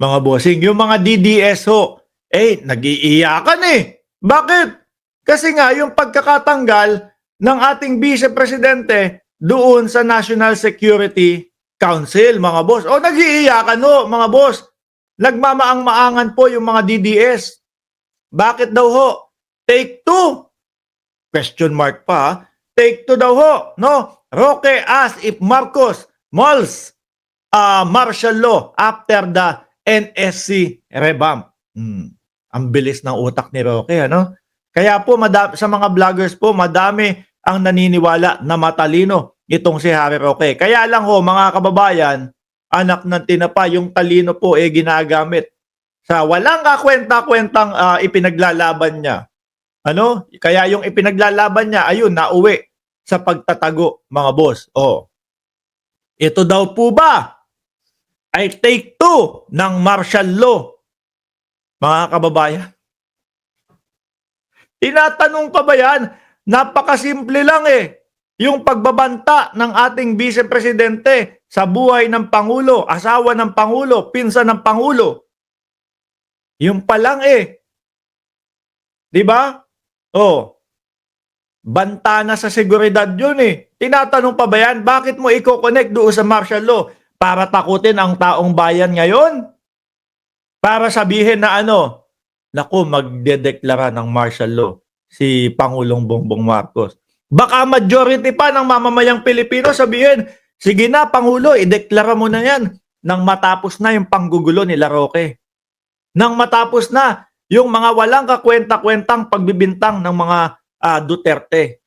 mga bossing. Yung mga DDS ho, nag-iiyakan eh. Bakit? Kasi nga, yung pagkakatanggal ng ating Vice Presidente doon sa National Security Council, mga boss. O, nag-iiyakan ho, mga boss. Nagmamaang-maangan po yung mga DDS. Bakit daw ho? Take two. Question mark pa. Take two daw ho. No? Roque asked if Marcos mulls martial law after the NSC revamp. Ang bilis ng utak ni Roque, ano? Kaya po sa mga vloggers po, madami ang naniniwala na matalino itong si Harry Roque. Kaya lang ho, mga kababayan, anak ng tinapa, yung talino po ginagamit sa walang kakwenta-kwentang ipinaglalaban niya. Ano? Kaya yung ipinaglalaban niya, ayun, nauwi sa pagtatago, mga boss. Ito daw po ba ay take two ng martial law, mga kababayan? Tinatanong pa ba yan? Napakasimple lang eh. Yung pagbabanta ng ating Vice Presidente sa buhay ng Pangulo, asawa ng Pangulo, pinsan ng Pangulo. Yung pa lang eh. Diba? Banta na sa seguridad yun eh. Tinatanong pa ba yan? Bakit mo i-connect doon sa martial law? Para takutin ang taong bayan ngayon? Para sabihin na naku, magdedeklara ng martial law si Pangulong Bongbong Marcos. Baka majority pa ng mamamayang Pilipino sabihin, sige na Pangulo, ideklara mo na yan nang matapos na yung panggugulo ni Roque. Nang matapos na yung mga walang kakwenta-kwentang pagbibintang ng mga Duterte.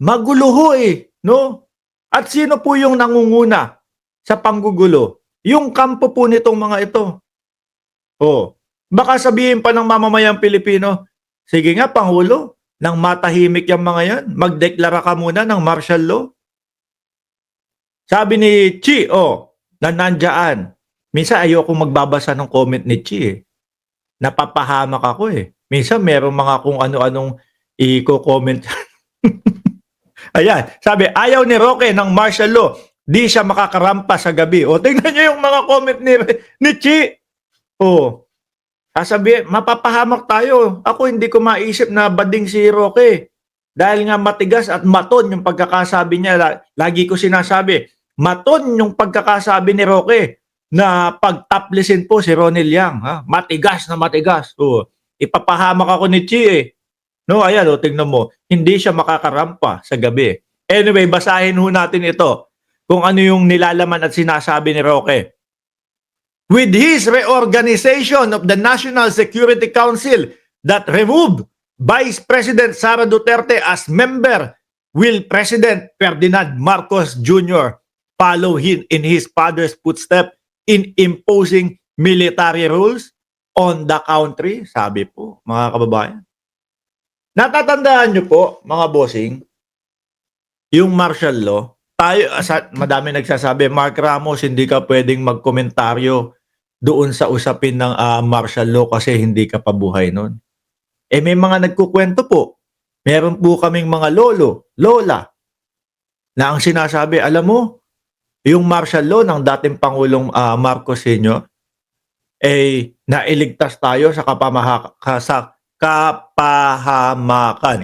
Magulo ho no? At sino po yung nangunguna sa panggugulo? Yung kampo po nitong mga ito. Baka sabihin pa ng mamamayang Pilipino, sige nga Pangulo, nang matahimik yung mga yan, magdeklara ka muna ng martial law. Sabi ni Chi, na nandyan, minsan ayoko magbabasa ng comment ni Chi Napapahamak ako Minsan meron mga kung ano-anong i-comment. Ayan, sabi, ayaw ni Roque ng martial law, di siya makakarampa sa gabi. Tingnan niyo yung mga comment ni Chi. Sabi, mapapahamak tayo. Ako hindi ko maisip na bading si Roque. Dahil nga matigas at maton yung pagkakasabi niya. Lagi ko sinasabi, maton yung pagkakasabi ni Roque na pagtaplisin po si Ronnie Yang. Matigas na matigas. Ipapahamak ako ni Chi No, ayan, tingnan mo. Hindi siya makakarampa sa gabi. Anyway, basahin ho natin ito. Kung ano yung nilalaman at sinasabi ni Roque. With his reorganization of the National Security Council that removed Vice President Sara Duterte as member, will President Ferdinand Marcos Jr. follow in his father's footsteps in imposing military rules on the country? Sabi po, mga kababayan. Natatandaan nyo po, mga bossing, yung martial law, madami nagsasabi, Mark Ramos, hindi ka pwedeng magkomentaryo doon sa usapin ng martial law kasi hindi ka pabuhay nun. May mga nagkukwento po. Meron po kaming mga lolo, lola, na ang sinasabi, alam mo, yung martial law ng dating Pangulong Marcos Sr., nailigtas tayo sa kapahamakan.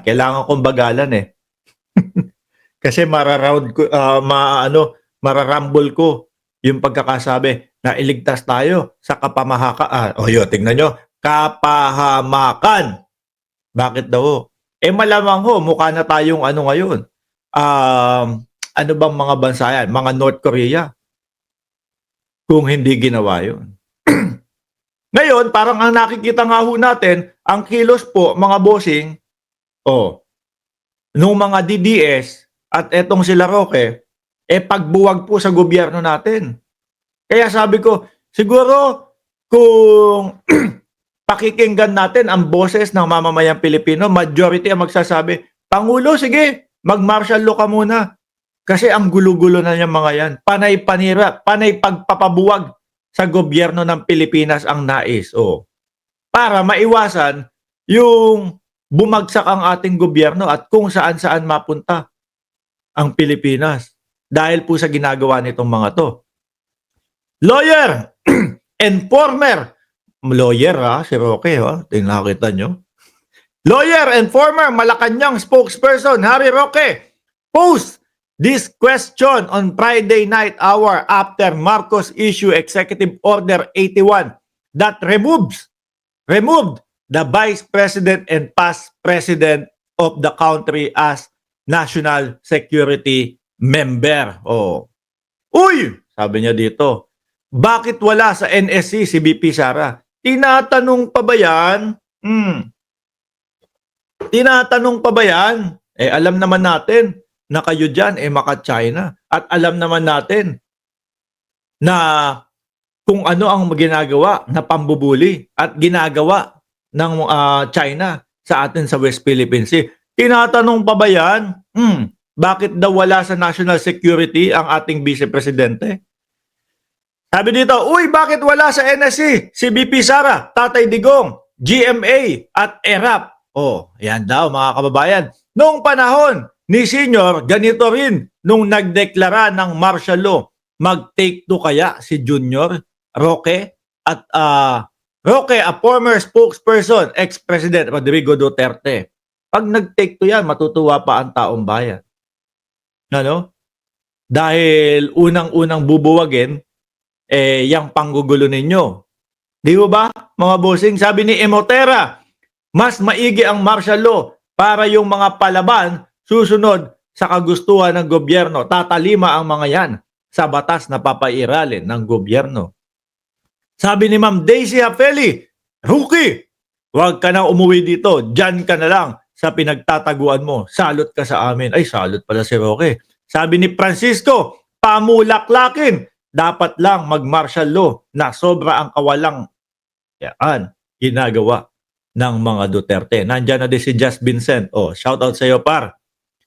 Kailangan kong bagalan Kasi mararambol ko yung pagkakasabi na iligtas tayo sa kapamahakaan. Tingnan nyo, kapahamakan. Bakit daw? Malamang mukha na tayong ngayon. Ano bang mga bansa yan? Mga North Korea. Kung hindi ginawa yun. Ngayon, parang ang nakikita nga natin, ang kilos po, mga bossing, nung mga DDS at etong sila Roque, pagbuwag po sa gobyerno natin. Kaya sabi ko, siguro kung pakikinggan natin ang boses ng mamamayang Pilipino, majority ang magsasabi, Pangulo, sige, mag-martial law ka muna. Kasi ang gulo-gulo na yung mga yan. Panay panira, panay pagpapabuwag sa gobyerno ng Pilipinas ang nais. Para maiwasan yung bumagsak ang ating gobyerno at kung saan-saan mapunta ang Pilipinas dahil po sa ginagawa nitong mga to. Lawyer and former lawyer si Roque, nakita nyo. Lawyer and former Malacanang spokesperson Harry Roque posed this question on Friday night hour after Marcos issue Executive Order 81 that removed the Vice President and past President of the country as national security member. Uy! Sabi niya dito, bakit wala sa NSC si BP Sara? Tinatanong pa ba yan? Tinatanong pa ba yan? Alam naman natin na kayo dyan, maka-China. At alam naman natin na kung ano ang ginagawa na pambubuli at ginagawa ng China sa atin sa West Philippine Sea. Tinatanong pa ba yan? Bakit daw wala sa national security ang ating Vice Presidente? Sabi dito, uy, bakit wala sa NSC si BP Sara, Tatay Digong, GMA at ERAP? Yan daw mga kababayan. Noong panahon ni Senior, ganito rin nung nagdeklara ng martial law. Mag-take two kaya si Junior, Roque, at Roque, a former spokesperson, ex-president Rodrigo Duterte. Pag nag-take two yan, matutuwa pa ang taong bayan. Ano? Dahil unang-unang bubuwagin, yung panggugulo ninyo. Di ba, mga bossing? Sabi ni Emotera, mas maigi ang martial law para yung mga palaban susunod sa kagustuhan ng gobyerno. Tatalima ang mga yan sa batas na papairalin ng gobyerno. Sabi ni Ma'am Daisy Hafeli, Rookie, huwag ka na umuwi dito. Diyan ka na lang sa pinagtataguan mo. Salot ka sa amin. Ay, salot pala si Roque. Sabi ni Francisco, pamulaklakin. Dapat lang mag-martial law na sobra ang kawalang ginagawa ng mga Duterte. Nandiyan na din si Just Vincent. Shout out sa iyo, par.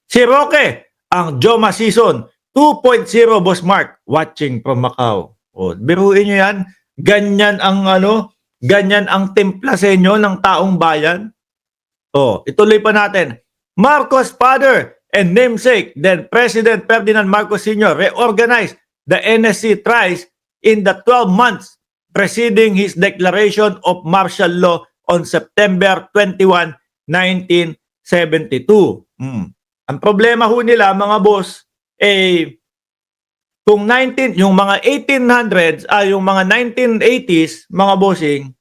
Si Roque, ang Joma Season 2.0 Boss Mark, watching from Macau. Biruin nyo yan. Ganyan ang timpla sa inyo ng taong bayan. Ituloy pa natin. Marcos father and namesake, then President Ferdinand Marcos Sr. reorganized the NSC thrice in the 12 months preceding his declaration of martial law on September 21, 1972. Ang problema ho nila mga boss, kung yung mga 1800s, yung mga 1980s, mga bossing,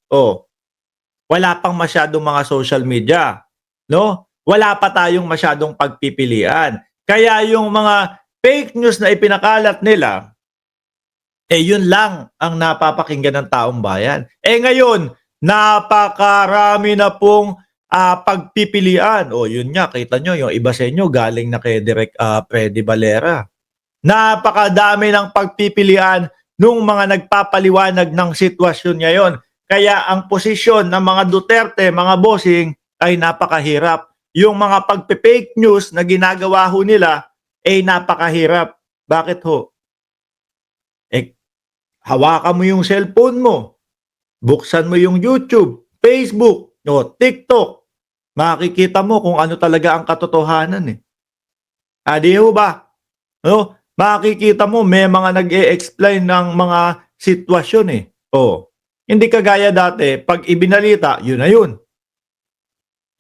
wala pang masyadong mga social media, no? Wala pa tayong masyadong pagpipilian. Kaya yung mga fake news na ipinakalat nila, yun lang ang napapakinggan ng taong bayan. Ngayon, napakarami na pong pagpipilian. Yun nga, kita nyo, yung iba sa inyo galing na kay Direk Freddy Valera. Napakadami ng pagpipilian nung mga nagpapaliwanag ng sitwasyon ngayon. Kaya ang posisyon ng mga Duterte, mga bossing, ay napakahirap. Yung mga pagpe-fake news na ginagawa ho nila, napakahirap. Bakit ho? Hawakan mo yung cellphone mo. Buksan mo yung YouTube, Facebook, TikTok. Makikita mo kung ano talaga ang katotohanan Di ho ba? Makikita mo may mga nag-e-explain ng mga sitwasyon Hindi kagaya dati, pag ibinalita, yun na yun.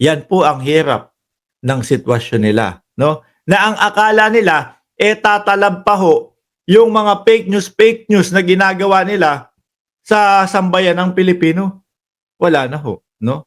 Yan po ang hirap ng sitwasyon nila, no? Na ang akala nila tatalab pa ho yung mga fake news na ginagawa nila sa sambayan ng Pilipino. Wala na ho, no?